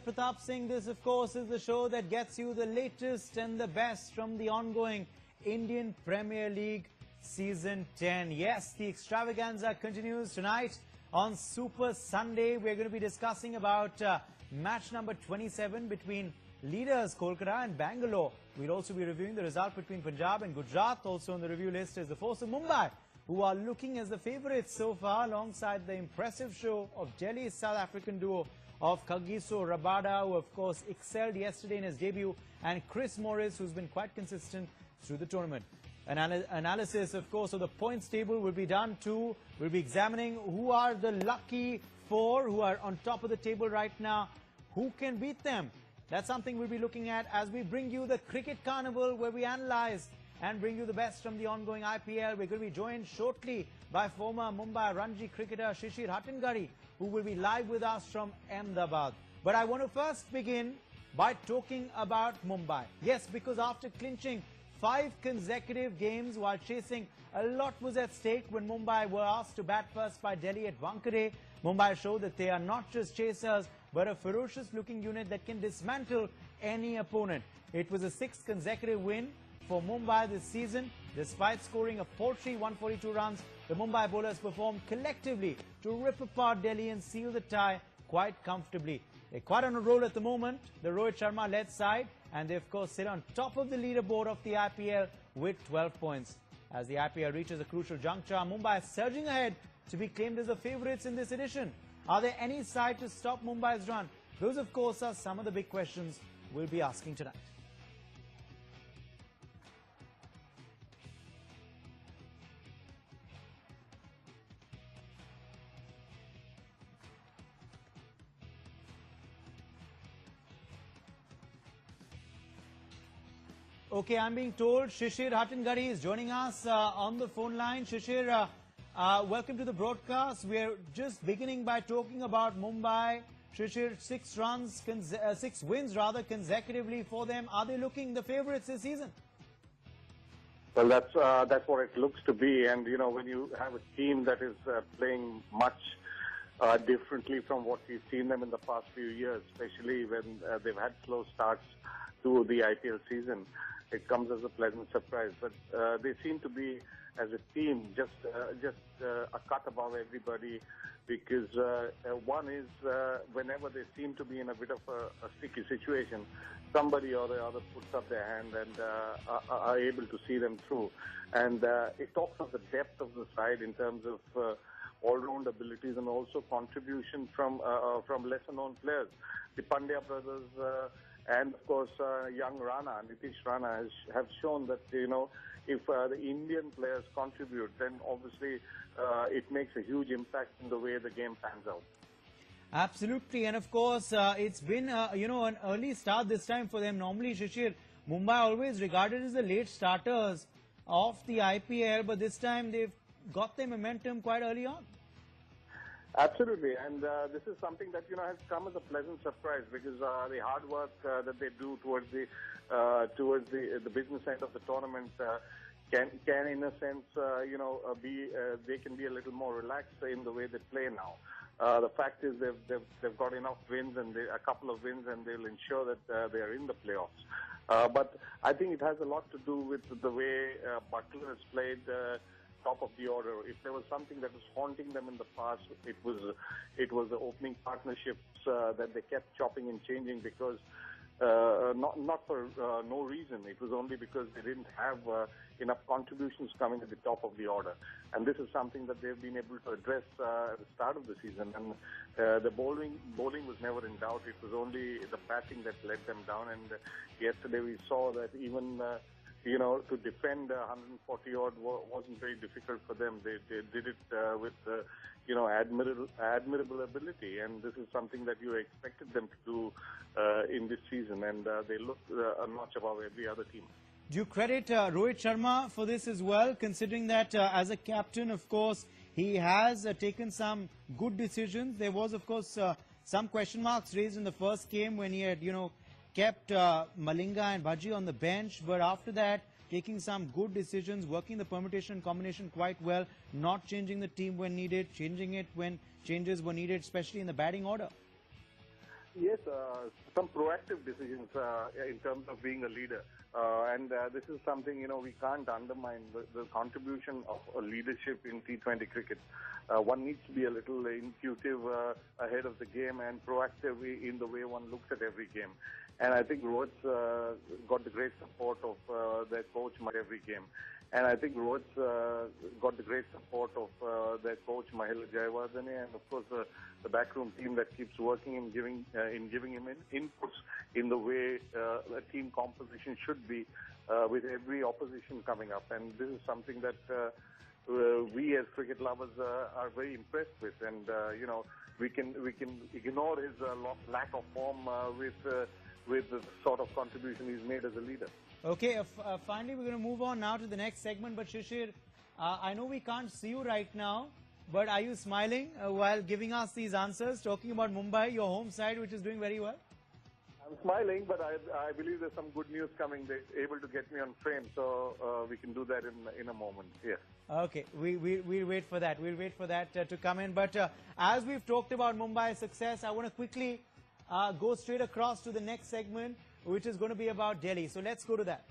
Pratap Singh, this of course is the show that gets you the latest and the best from the ongoing Indian Premier League Season 10. Yes, the extravaganza continues tonight on Super Sunday. We're going to be discussing about match number 27 between leaders Kolkata and Bangalore. We'll also be reviewing the result between Punjab and Gujarat. Also on the review list is the force of Mumbai, who are looking as the favourites so far, alongside the impressive show of Delhi's South African duo of Kagiso, Rabada, who of course excelled yesterday in his debut, and Chris Morris, who's been quite consistent through the tournament. An analysis, of course, of the points table will be done too. We'll be examining who are the lucky four who are on top of the table right now. Who can beat them? That's something we'll be looking at as we bring you the Cricket Carnival, where we analyse and bring you the best from the ongoing IPL. We're going to be joined shortly by former Mumbai Ranji cricketer Shishir Hattangadi, who will be live with us from Ahmedabad. But I want to first begin by talking about Mumbai. Yes, because after clinching 5 consecutive games while chasing, a lot was at stake when Mumbai were asked to bat first by Delhi at Wankhede. Mumbai showed that they are not just chasers, but a ferocious-looking unit that can dismantle any opponent. It was a 6th consecutive win for Mumbai this season. Despite scoring a paltry 142 runs, the Mumbai bowlers performed collectively to rip apart Delhi and seal the tie quite comfortably. They're quite on a roll at the moment, the Rohit Sharma-led side, and they of course sit on top of the leaderboard of the IPL with 12 points. As the IPL reaches a crucial juncture, Mumbai is surging ahead to be claimed as the favourites in this edition. Are there any side to stop Mumbai's run? Those of course are some of the big questions we'll be asking tonight. Okay, I'm being told Shishir Hattangadi is joining us on the phone line. Shishir, welcome to the broadcast. We're just beginning by talking about Mumbai. Shishir, 6 wins rather consecutively for them. Are they looking the favourites this season? Well, that's what it looks to be. And you know, when you have a team that is playing much differently from what we've seen them in the past few years, especially when they've had slow starts to the IPL season, it comes as a pleasant surprise. But they seem to be, as a team, just a cut above everybody, because one is whenever they seem to be in a bit of a sticky situation, somebody or the other puts up their hand and are able to see them through. And it talks of the depth of the side in terms of all-round abilities and also contribution from lesser-known players. The Pandya brothers and of course young Rana, Nitish Rana, have shown that, you know, if the Indian players contribute, then obviously it makes a huge impact in the way the game pans out. Absolutely, and of course it's been you know, an early start this time for them. Normally, Shishir, Mumbai always regarded as the late starters of the IPL, but this time they've got their momentum quite early on. Absolutely, and this is something that, you know, has come as a pleasant surprise, because the hard work that they do towards the business end of the tournament can in a sense you know, they can be a little more relaxed in the way they play now. The fact is they've got enough wins, and a couple of wins, and they'll ensure that they are in the playoffs. But I think it has a lot to do with the way Butler has played top of the order. If there was something that was haunting them in the past, it was the opening partnerships that they kept chopping and changing, because not for no reason. It was only because they didn't have enough contributions coming at the top of the order. And this is something that they've been able to address at the start of the season. And the bowling was never in doubt. It was only the batting that let them down. And yesterday we saw that even you know, to defend 140 odd wasn't very difficult for them. They did it with you know, admirable ability, and this is something that you expected them to do in this season, and they look a notch above every other team. Do you credit Rohit Sharma for this as well, considering that as a captain, of course, he has taken some good decisions? There was, of course, some question marks raised in the first game when he had, you know, kept Malinga and Bhaji on the bench, but after that, taking some good decisions, working the permutation and combination quite well, not changing the team when needed, changing it when changes were needed, especially in the batting order. Yes, some proactive decisions in terms of being a leader. And this is something, we can't undermine the contribution of leadership in T20 cricket. One needs to be a little intuitive ahead of the game and proactive in the way one looks at every game. And I think Rohit's got the great support of their coach every game. And I think Rohit's got the great support of their coach Mahela Jayawardene, and of course the backroom team that keeps working and giving him inputs in the way a team composition should be with every opposition coming up. And this is something that we as cricket lovers are very impressed with. And we can ignore his lack of form with the sort of contribution he's made as a leader. Okay, finally we're going to move on now to the next segment. But Shishir, I know we can't see you right now, but are you smiling while giving us these answers, talking about Mumbai, your home side, which is doing very well? I'm smiling, but I believe there's some good news coming. They're able to get me on frame, so we can do that in a moment. Yes. Okay, we'll wait for that. We'll wait for that to come in. But as we've talked about Mumbai's success, I want to quickly go straight across to the next segment, which is going to be about Delhi. So let's go to that.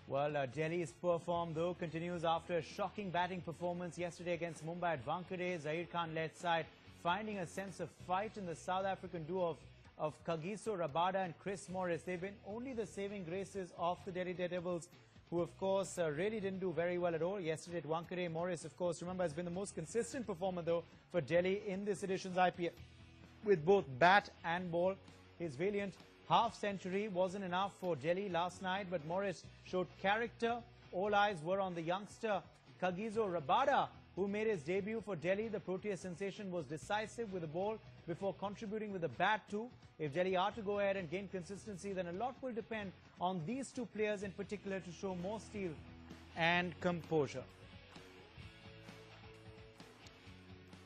Well, Delhi's perform, though, continues after a shocking batting performance yesterday against Mumbai at Wankhede. Zaheer Khan-led side finding a sense of fight in the South African duo of Kagiso, Rabada and Chris Morris. They've been only the saving graces of the Delhi Daredevils, who, of course, really didn't do very well at all yesterday at Wankhede. Morris, of course, remember, has been the most consistent performer, though, for Delhi in this edition's IPL. With both bat and ball, his valiant half-century wasn't enough for Delhi last night, but Morris showed character. All eyes were on the youngster Kagiso Rabada, who made his debut for Delhi. The Proteas sensation was decisive with the ball before contributing with the bat too. If Delhi are to go ahead and gain consistency, then a lot will depend on these two players in particular to show more steel and composure.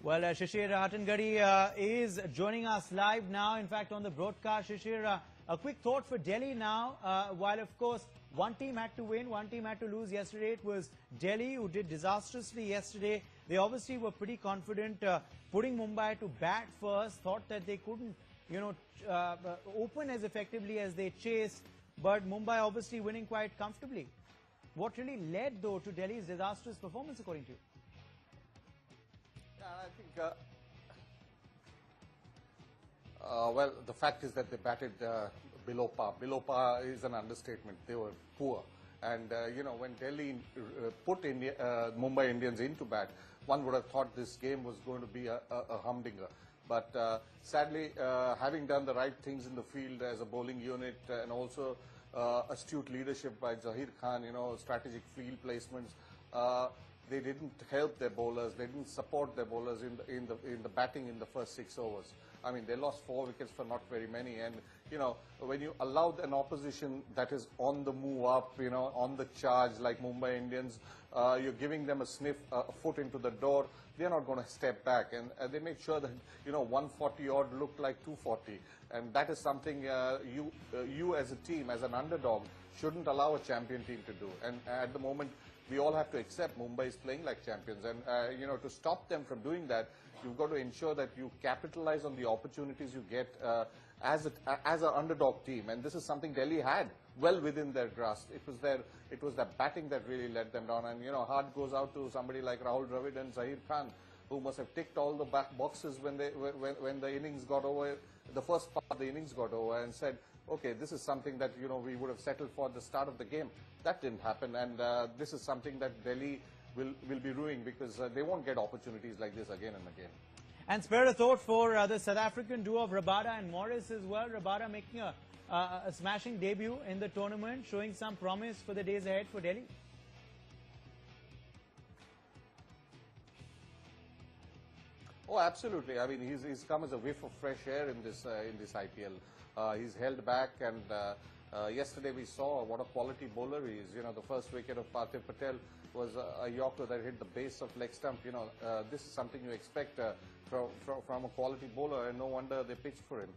Well, Shishir Hattangadi is joining us live now, in fact, on the broadcast. Shishir, a quick thought for Delhi now. While, of course, one team had to win, one team had to lose yesterday. It was Delhi who did disastrously yesterday. They obviously were pretty confident, putting Mumbai to bat first, thought that they couldn't, open as effectively as they chased, but Mumbai obviously winning quite comfortably. What really led, though, to Delhi's disastrous performance, according to you? I think, well, the fact is that they batted below par. Below par is an understatement. They were poor. And, when Delhi put Mumbai Indians into bat, one would have thought this game was going to be a humdinger. But sadly, having done the right things in the field as a bowling unit and also astute leadership by Zaheer Khan, strategic field placements, they didn't help their bowlers. They didn't support their bowlers in the batting in the first 6 overs. I mean, they lost 4 wickets for not very many. And when you allow an opposition that is on the move up, on the charge like Mumbai Indians, you're giving them a sniff, a foot into the door. They're not going to step back, and they made sure that 140 odd looked like 240, and that is something you as a team, as an underdog, shouldn't allow a champion team to do. And at the moment, we all have to accept Mumbai is playing like champions, and to stop them from doing that, you've got to ensure that you capitalize on the opportunities you get as an underdog team. And this is something Delhi had well within their grasp. It was that batting that really let them down. And heart goes out to somebody like Rahul Dravid and Zaheer Khan, who must have ticked all the back boxes when the innings got over, the first part of the innings got over, and said, okay, this is something that we would have settled for at the start of the game. That didn't happen, and this is something that Delhi will be ruining, because they won't get opportunities like this again and again. And spare a thought for the South African duo of Rabada and Morris as well. Rabada making a smashing debut in the tournament, showing some promise for the days ahead for Delhi. Oh, absolutely. I mean, he's come as a whiff of fresh air in this IPL. He's held back, and yesterday we saw what a quality bowler he is. The first wicket of Parthiv Patel was a yorker that hit the base of leg stump. This is something you expect from a quality bowler, and no wonder they pitched for him.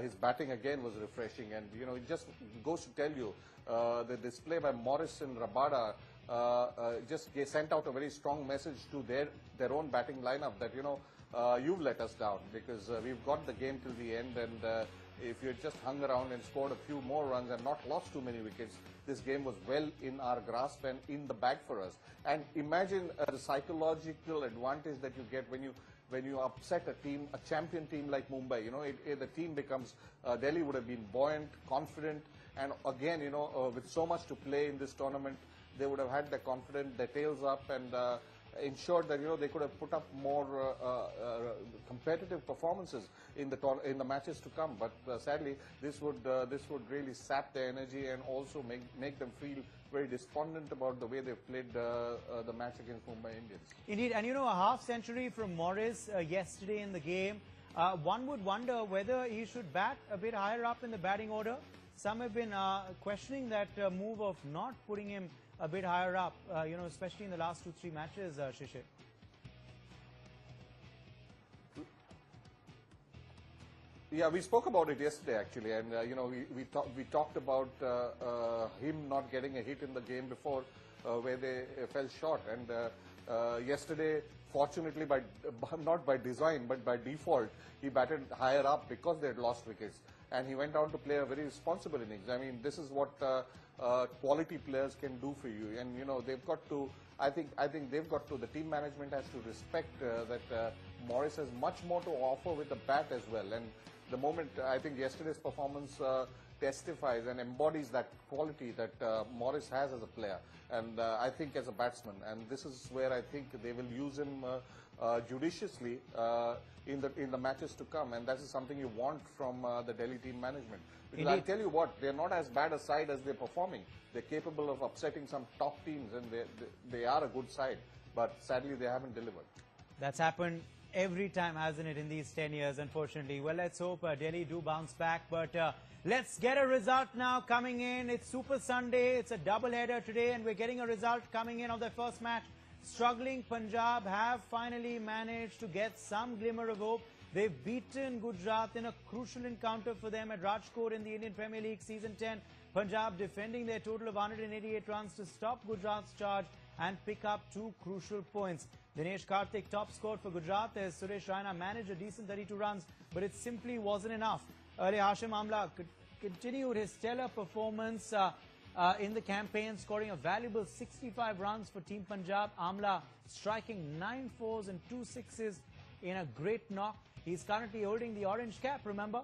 His batting again was refreshing, and it just goes to tell you the display by Morris and Rabada sent out a very strong message to their own batting lineup that, you've let us down because we've got the game till the end, and if you had just hung around and scored a few more runs and not lost too many wickets, this game was well in our grasp and in the bag for us. And imagine the psychological advantage that you get when you upset a team, a champion team like Mumbai. The team becomes, Delhi would have been buoyant, confident, and again, with so much to play in this tournament, they would have had their confidence, their tails up, and ensured that they could have put up more competitive performances in the matches to come. But sadly, this would really sap their energy and also make them feel very despondent about the way they've played the match against Mumbai Indians. Indeed, and a half century from Morris yesterday in the game. One would wonder whether he should bat a bit higher up in the batting order. Some have been questioning that move of not putting him a bit higher up, especially in the last 2-3 matches, Shishir. Yeah, we spoke about it yesterday actually, and we talked about him not getting a hit in the game before where they fell short, and yesterday, fortunately, not by design but by default, he batted higher up because they had lost wickets, and he went out to play a very responsible innings. I mean, this is what quality players can do for you, and they've got to. I think they've got to. The team management has to respect that Morris has much more to offer with the bat as well. And the moment, I think yesterday's performance testifies and embodies that quality that Morris has as a player, and I think as a batsman. And this is where I think they will use him judiciously in the matches to come, and that is something you want from the Delhi team management. Because I'll tell you what, they're not as bad a side as they're performing. They're capable of upsetting some top teams, and they are a good side, but sadly they haven't delivered. That's happened every time, hasn't it, in these 10 years, unfortunately. Well, let's hope Delhi do bounce back, but let's get a result now coming in. It's Super Sunday, it's a double-header today, and we're getting a result coming in of their first match. Struggling Punjab have finally managed to get some glimmer of hope. They've beaten Gujarat in a crucial encounter for them at Rajkot in the Indian Premier League Season 10. Punjab defending their total of 188 runs to stop Gujarat's charge and pick up 2 crucial points. Dinesh Karthik top scored for Gujarat as Suresh Raina managed a decent 32 runs, but it simply wasn't enough. Early Hashim Amla continued his stellar performance in the campaign, scoring a valuable 65 runs for Team Punjab. Amla striking 9 fours and 2 sixes in a great knock. He's currently holding the orange cap, remember?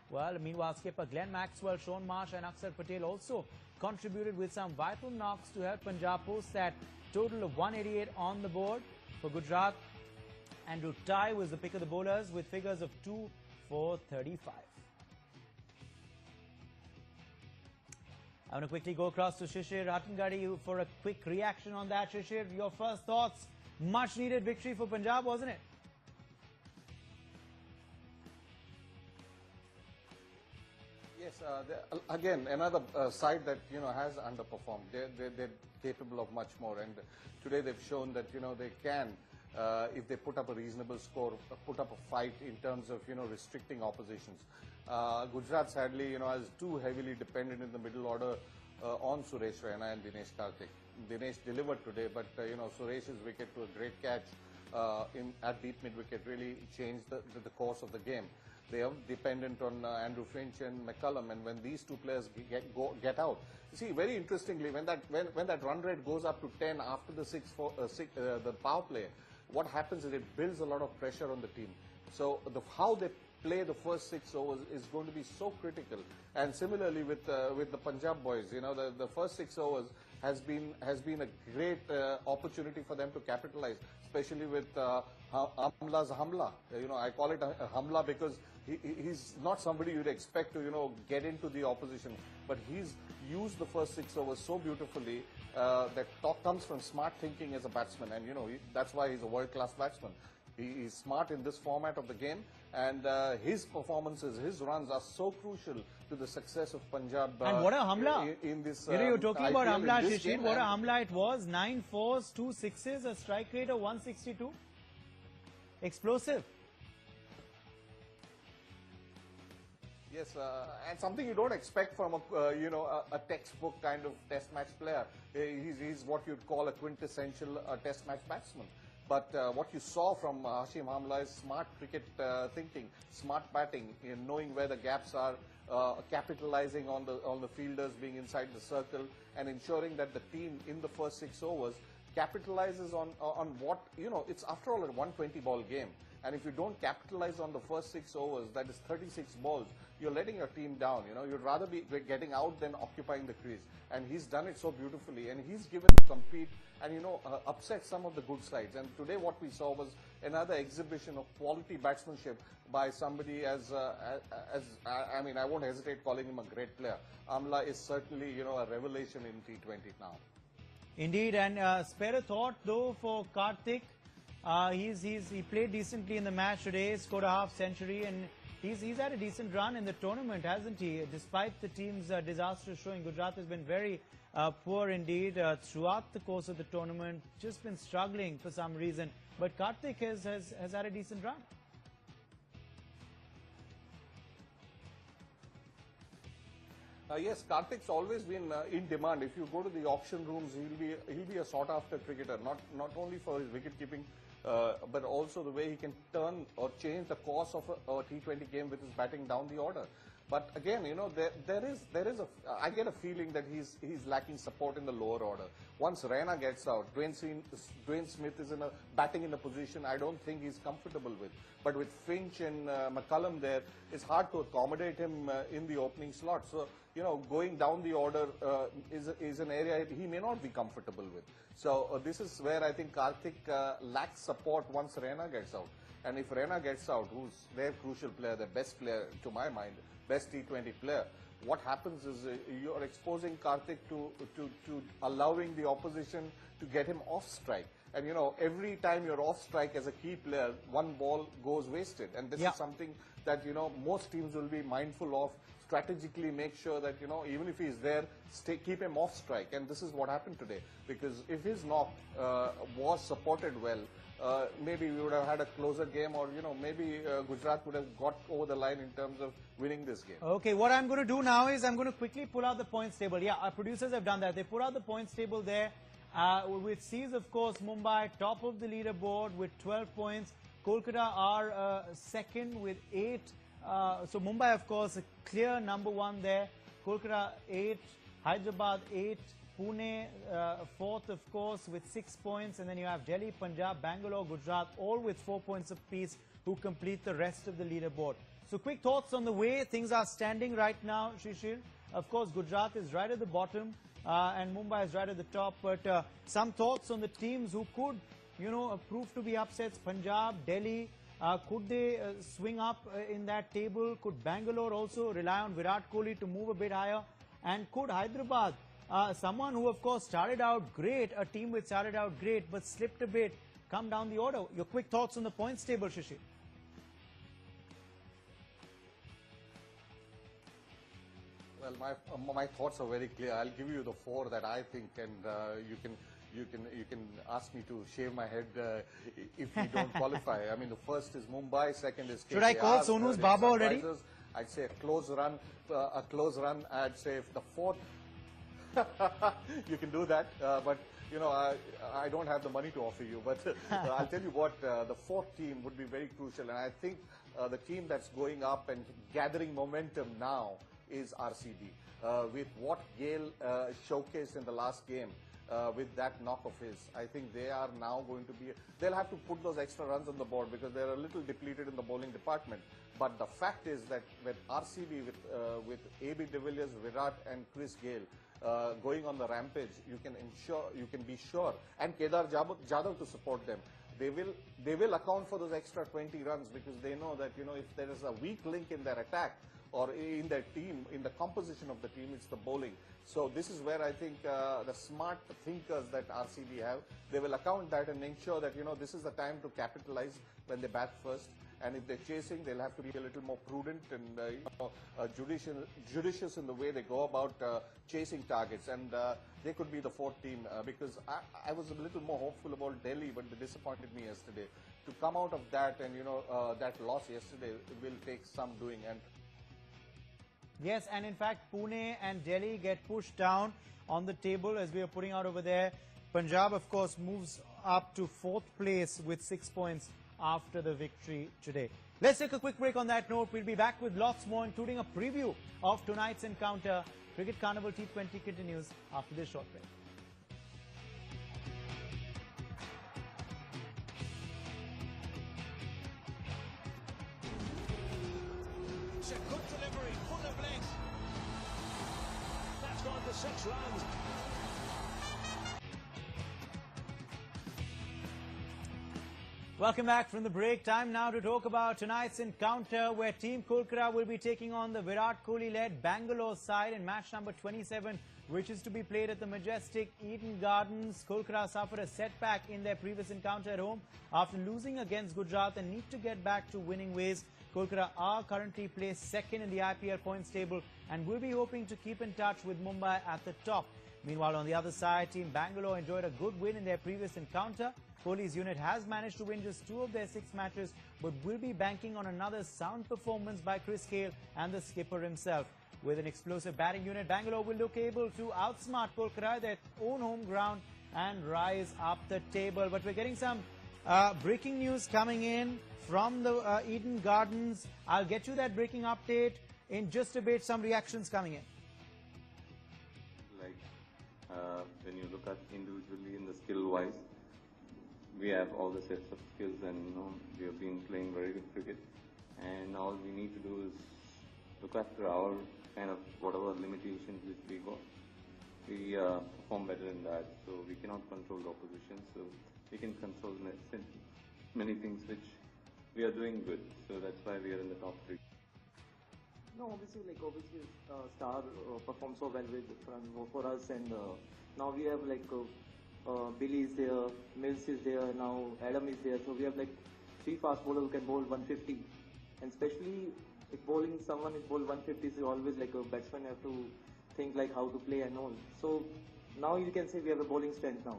Well, meanwhile, skipper Glenn Maxwell, Sean Marsh and Akshar Patel also contributed with some vital knocks to help Punjab post that total of 188 on the board. For Gujarat, Andrew Tye was the pick of the bowlers with figures of 2 for 35. I want to quickly go across to Shishir Ratangadi for a quick reaction on that. Shishir, your first thoughts? Much needed victory for Punjab, wasn't it? Yes, again, another side that has underperformed. They're capable of much more, and today they've shown that they can, if they put up a reasonable score, put up a fight in terms of restricting oppositions. Gujarat sadly is too heavily dependent in the middle order on Suresh Raina and Dinesh Karthik. Dinesh delivered today, but Suresh's wicket to a great catch at deep mid wicket really changed the course of the game. They are dependent on Andrew Finch and McCullum, and when these two players get out, you see, very interestingly, when that run rate goes up to 10 after the power play, what happens is it builds a lot of pressure on the team. So how they play the first 6 overs is going to be so critical. And similarly with the Punjab boys, the first 6 overs has been a great opportunity for them to capitalize, especially with Amla's Hamla. I call it a Hamla because he's not somebody you'd expect to get into the opposition, but he's used the first 6 overs so beautifully. That comes from smart thinking as a batsman, and that's why he's a world-class batsman. He's smart in this format of the game, and his performances, his runs are so crucial to the success of Punjab. And what a Hamla! In this, you're talking about Hamla, Shishir. What a Hamla it was! 9 fours, 2 sixes, a strike rate of 162. Explosive. Yes, and something you don't expect from a textbook kind of test match player. He's what you'd call a quintessential test match batsman. But what you saw from Hashim Amla is smart cricket thinking, smart batting, knowing where the gaps are, capitalizing on the fielders being inside the circle, and ensuring that the team in the first 6 overs capitalizes on what, it's after all a 120 ball game. And if you don't capitalize on the first 6 overs, that is 36 balls, you're letting your team down. You'd rather be getting out than occupying the crease. And he's done it so beautifully, and he's given to compete and upset some of the good sides. And today what we saw was another exhibition of quality batsmanship by somebody I mean, I won't hesitate calling him a great player. Amla is certainly a revelation in T20 now. Indeed, and spare a thought though for Karthik. He played decently in the match today, scored a half century, and he's had a decent run in the tournament, hasn't he? Despite the team's disastrous showing, Gujarat has been very poor indeed throughout the course of the tournament, just been struggling for some reason. But Karthik has had a decent run. Yes, Karthik's always been in demand. If you go to the auction rooms, he'll be a sought-after cricketer, not only for his wicket-keeping, but also the way he can turn or change the course of a T20 game with his batting down the order. But again, I get a feeling that he's lacking support in the lower order. Once Raina gets out, Dwayne Smith is batting in a position I don't think he's comfortable with. But with Finch and McCullum there, it's hard to accommodate him in the opening slot. So, going down the order is an area he may not be comfortable with. So this is where I think Karthik lacks support once Raina gets out. And if Raina gets out, who's their crucial player, their best player to my mind, best T20 player, what happens is you're exposing Karthik to allowing the opposition to get him off strike. And every time you're off strike as a key player, one ball goes wasted. And this is something that, most teams will be mindful of, strategically make sure that, even if he's there, keep him off strike. And this is what happened today. Because if his knock was supported well, maybe we would have had a closer game, or maybe Gujarat would have got over the line in terms of winning this game. Okay, what I'm going to do now is I'm going to quickly pull out the points table. Yeah, our producers have done that. They put out the points table there, which sees, of course, Mumbai top of the leaderboard with 12 points. Kolkata are second with 8. So Mumbai, of course, a clear number 1 there. Kolkata 8, Hyderabad 8. Pune, fourth, of course, with 6 points. And then you have Delhi, Punjab, Bangalore, Gujarat, all with 4 points apiece, who complete the rest of the leaderboard. So quick thoughts on the way things are standing right now, Shishir. Of course, Gujarat is right at the bottom and Mumbai is right at the top. But some thoughts on the teams who could, prove to be upsets. Punjab, Delhi, could they swing up in that table? Could Bangalore also rely on Virat Kohli to move a bit higher? And could Hyderabad, someone who, of course, started out great, a team which started out great but slipped a bit, come down the order? Your quick thoughts on the points table, Shishir. Well, my thoughts are very clear. I'll give you the 4 that I think, and you can ask me to shave my head if we don't qualify. I mean, the first is Mumbai, second is KKR. Should I call Sonu's Baba already? I'd say a close run. I'd say if the 4th. You can do that, but I don't have the money to offer you. But I'll tell you what, the 4th team would be very crucial, and I think the team that's going up and gathering momentum now is RCB. With what Gale showcased in the last game, with that knock of his, I think they are now going to be. They'll have to put those extra runs on the board because they're a little depleted in the bowling department. But the fact is that with RCB, with AB de Villiers, Virat, and Chris Gale going on the rampage, you can be sure, and Kedar Jadhav to support them. They will account for those extra 20 runs because they know that if there is a weak link in their attack or in their team, in the composition of the team, it's the bowling. So this is where I think the smart thinkers that RCB have, they will account that and ensure that this is the time to capitalize when they bat first. And if they're chasing, they'll have to be a little more prudent and judicious in the way they go about chasing targets. And they could be the 4th team because I was a little more hopeful about Delhi, but they disappointed me yesterday. To come out of that and that loss yesterday will take some doing. And Yes, and in fact, Pune and Delhi get pushed down on the table as we are putting out over there. Punjab, of course, moves up to 4th place with 6 points after the victory today. Let's take a quick break on that note. We'll be back with lots more, including a preview of tonight's encounter. Cricket Carnival T20 continues after this short break. It's a good delivery, full of leg. That's gone for 6 runs. Welcome back from the break. Time now to talk about tonight's encounter where Team Kolkata will be taking on the Virat Kohli-led Bangalore side in match number 27, which is to be played at the majestic Eden Gardens. Kolkata suffered a setback in their previous encounter at home after losing against Gujarat and need to get back to winning ways. Kolkata are currently placed second in the IPL points table and will be hoping to keep in touch with Mumbai at the top. Meanwhile, on the other side, Team Bangalore enjoyed a good win in their previous encounter. Kohli's unit has managed to win just 2 of their 6 matches, but will be banking on another sound performance by Chris Gale and the skipper himself. With an explosive batting unit, Bangalore will look able to outsmart Kolkata at their own home ground and rise up the table. But we're getting some breaking news coming in from the Eden Gardens. I'll get you that breaking update in just a bit. Some reactions coming in. When you look at individually in the skill-wise, we have all the sets of skills, and we have been playing very good cricket. And all we need to do is look after our kind of whatever limitations which we got. We perform better than that, so we cannot control the opposition. So we can control many things which we are doing good. So that's why we are in the top 3. No, obviously, Star performed so well for us, and now we have Billy is there, Mills is there, now Adam is there. So we have 3 fast bowlers who can bowl 150, and especially if bowling someone is bowl 150, is always a batsman have to think how to play and all. So now you can say we have a bowling strength now.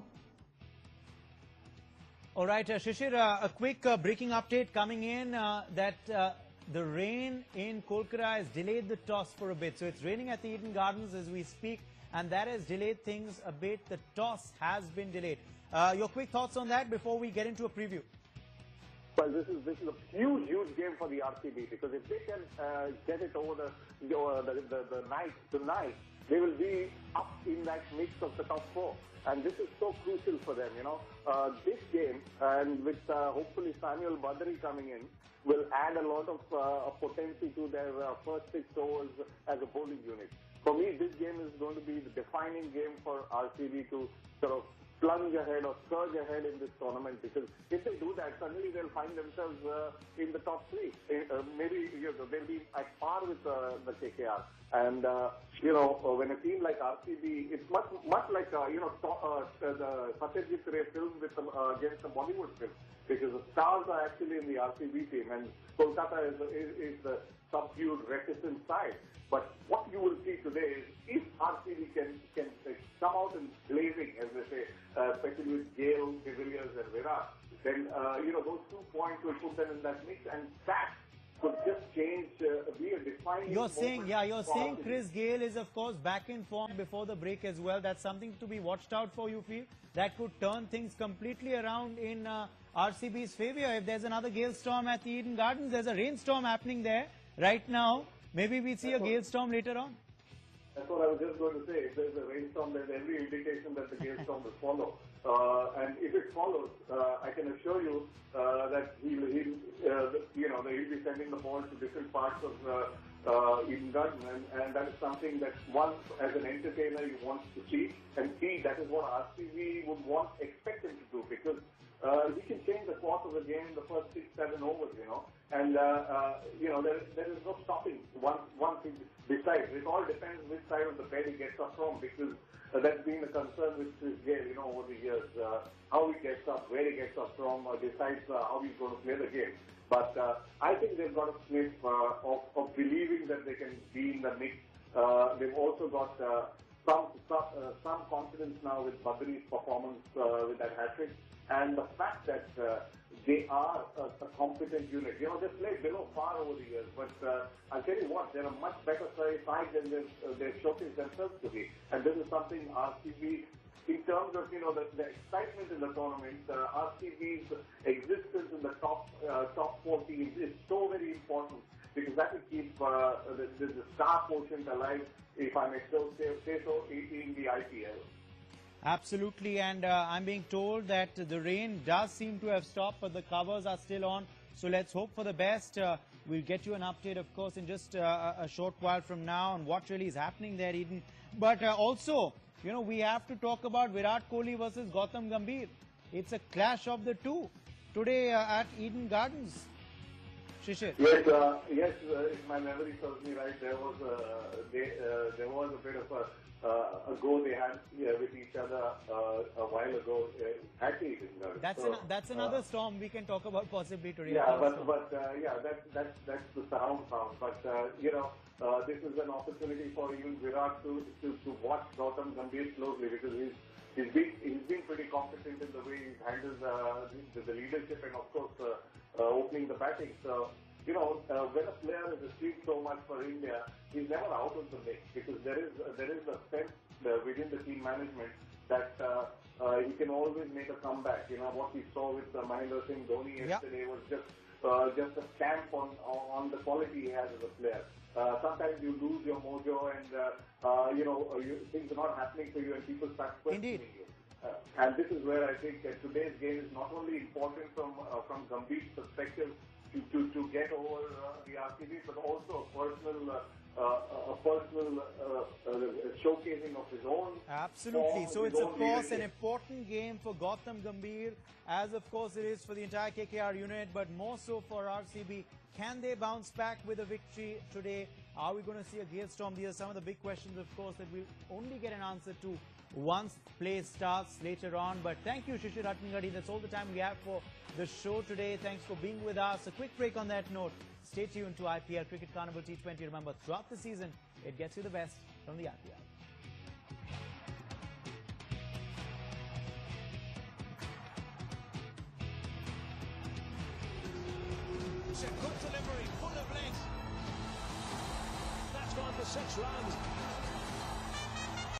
All right, Shishir, a quick breaking update coming in that the rain in Kolkata has delayed the toss for a bit. So it's raining at the Eden Gardens as we speak, and that has delayed things a bit. The toss has been delayed. Your quick thoughts on that before we get into a preview? Well, this is a huge game for the RCB, because if they can get it over the night tonight, they will be up in that mix of the top 4. And this is so crucial for them, This game, and with hopefully Samuel Badri coming in, will add a lot of potency to their first 6 overs as a bowling unit. For me, this game is going to be the defining game for RCB to sort of plunge ahead or surge ahead in this tournament, because if they do that, suddenly they'll find themselves in the top 3. Maybe they'll be at par with the KKR. And when a team like RCB, it's much like the Satyajit Ray film against the Bollywood film, because the stars are actually in the RCB team, and Kolkata is the subdued, reticent side. But what you will see today is if RCB can come out and blazing, as they say, especially with Gale, De Villiers and Virat, then those 2 points will put them in that mix, and that could just change, be a defining You're saying RCB. Chris Gale is, of course, back in form before the break as well. That's something to be watched out for, you feel? That could turn things completely around in RCB's favour. If there's another Gale storm at the Eden Gardens, there's a rainstorm happening there right now. Maybe we see a Gale storm later on. That's what I was just going to say. If there's a rainstorm, there's every indication that the Gale storm will follow. And if it follows, I can assure you that he'll be sending the ball to different parts of Eden Garden, and that is something that one, as an entertainer, you want to see, and see that is what RCB would expect him to do, because he can change the course of the game in the first 6-7 overs, and there is no stopping one thing besides. It all depends which side of the bed he gets up from, because that's been a concern with Chris Gale, over the years. How he gets up, where he gets up from, decides how he's going to play the game. But I think they've got a sniff of believing that they can be in the mix. They've also got some confidence now with Badri's performance with that hat-trick. And the fact that they are a competent unit. You know, they've played below par over the years, but I'll tell you what, they're a much better side than they've showcased themselves to be. And this is something RCB, in terms of, you know, the excitement in the tournament, RCB's existence in the top 4 teams is so very important, because that will keep the star quotient alive, if I may say so, in the IPL. Absolutely, and I'm being told that the rain does seem to have stopped, but the covers are still on. So let's hope for the best. We'll get you an update, of course, in just a short while from now on what really is happening there, Eden. But also, you know, we have to talk about Virat Kohli versus Gautam Gambhir. It's a clash of the two today at Eden Gardens. Shishir. Yes, if my memory serves me right, there was a bit of a go they had with each other a while ago at Eden Gardens. That's another storm we can talk about possibly today. Yeah, that's the surround sound. But you know, this is an opportunity for even Virat to watch Gautam Gambhir closely, because he's been pretty competent in the way he handles the leadership and of course opening the batting. So, you know, when a player has achieved so much for India, he's never out of the mix, because there is a sense within the team management that he can always make a comeback. You know, what we saw with Mahendra Singh Dhoni yesterday was just a stamp on the quality he has as a player. Sometimes you lose your mojo and you know, things are not happening for you and people start questioning you. And this is where I think today's game is not only important from Gambhir's perspective to get over the RCB, but also a personal showcasing of his own. Absolutely. So it's of course an important game for Gautam Gambhir, as of course it is for the entire KKR unit, but more so for RCB. Can they bounce back with a victory today? Are we going to see a gale storm? These are some of the big questions, of course, that we'll only get an answer to once play starts later on. But thank you, Shishir Ratnagadi. That's all the time we have for the show today. Thanks for being with us. A quick break on that note. Stay tuned to IPL Cricket Carnival T20. Remember, throughout the season, it gets you the best from the IPL. It's a good delivery, full of legs. That's gone for 6 runs.